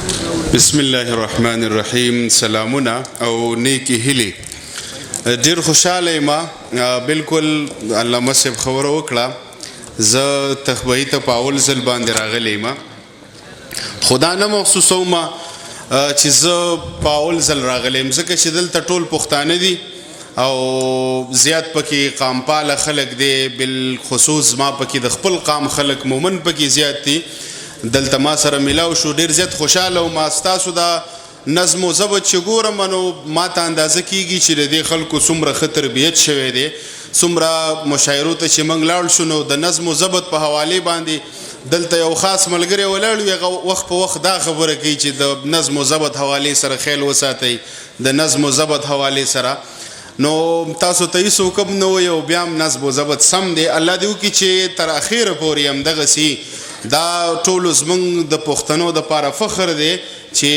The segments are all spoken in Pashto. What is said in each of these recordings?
بسم الله الرحمن الرحیم. سلامونه او نیکی هیلی. ډیر خوشاله ما بالکل علامه صاحب خبره وکړه. زه تخبیه ته پاول ځل باندې راغلی ما خدا نه مخصوصوم چې زه پاول ځل راغلم ځکه چې دلته ټول پښتانه دي او زیات پکې قام پاله خلک دي، بالخصوص ما پکې د خپل قام خلک مومن پکې زیات دي. دلته ما سره ملاو شو، ډیر زیات خوشاله او ما ستاسو دا نظم او ضبط چې ګورم نو ما ته اندازه کیږي چې د دې خلکو څومره ښه تربیت شوی دی، څومره مشاعرو ته چې موږ لاړ شو نو د نظم او ضبط په حوالې باندې دلته یو خاص ملګری ولاړ وي، هغه وخت په وخت دا خبره کوي چې د نظم او ضبط حوالې سره خیال وساتئ، د نظم او ضبط حوالې سره. نو تاسو ته هیڅ حکم نه وي او بیا هم نظم او ضبط سم دی. الله دې وکړي چې تر اخره پورې همدغسې دا ټولو زمونږ د پښتنو دپاره فخر دی چې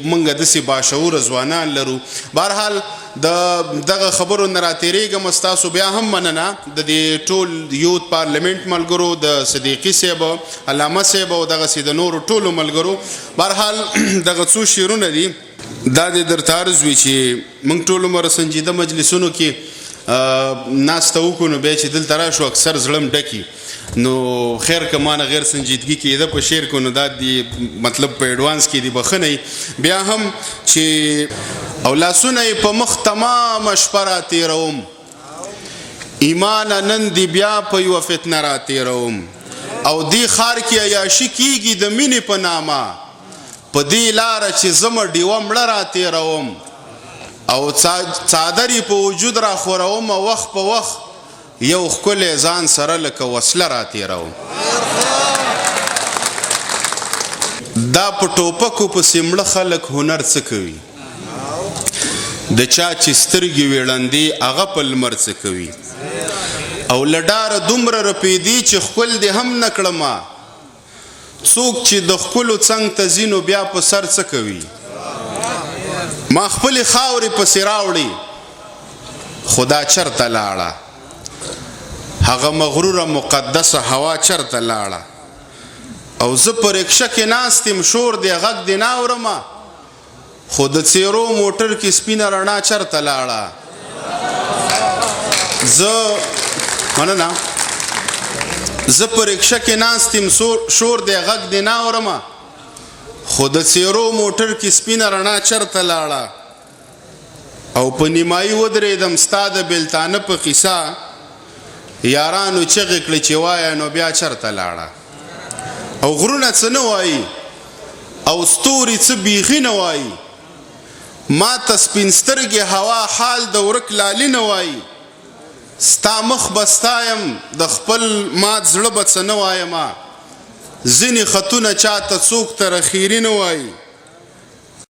موږ داسې باشعوره ځوانان لرو. بهرحال دغه خبرو نه راتېرېږم، ستاسو بیا هم مننه د دې ټول یوت پارلمنټ ملګرو، د صدیقي صاحب، علامه صاحب او دغسې د نورو ټولو ملګرو. بهرحال دغه څو شعرونه دي دا دې درته عرض وي چې موږ ټول عمر سنجیده مجلسونو کې ناسته وکړو نو بیا چې دلته راشو اکثر زړه ډکي نو خیر که مانه غیر سنجیدګي کېده په شعر کو نو دا دی مطلب په ایډوانس کې دی بخښنئ. بیا هم چې او لاسونه یې په مخ تمامه شپه راتېروم، ایمانه نن دی بیا په یوه فتنه راتېروم، او دې ښار کې عیاشي کېږي د مینې په نامه، په دې لاره چې زمه ډیوه مړه راتېروم، او څادر یې په وجود راخوروم، وخت په وخت یو ښکلی ځان سره لکه وسله راتېروم. دا په ټوپکو پسې مړه خلک هنر څه کوي، د چا چې سترګې ویړندې هغه په لمر څه کوي، او له ډاره دومره رپېدي چې ښکل دې هم نه کړمه، څوک چې د ښکلو څنګ ته ځي نو بیا په سر څه کوي. ما خپلې خاورې پسې راوړې خدا چرته لاړه، هغه مغروره مقدسه هوا چرته لاړه، او زه په رکشه کې ناست یم شور دی غږ دی نه اورمه، خو د څېرو موټر کې سپینه رڼا چرته لاړه. زه په رکشه کې ناست یم شور دی غږ دی نه اورمه، خو د څېرو موټر کې سپینه رڼا چرته لاړه، او په نیمایي ودرېدم ستا د بېلتانه په قیصه، یارانو چغې کړې چې وایه نو بیا چرته لاړه. او غرونه څه نه وایي او ستوري څه بیخي نه وایي، ما ته سپین سترګې هوا حال د ورک لالي نه وایي، ستا مخ به ستایم د خپل مات زړه به څه نه وایمه، ځینې خطونه چاته څوک تر اخیري نه وایي،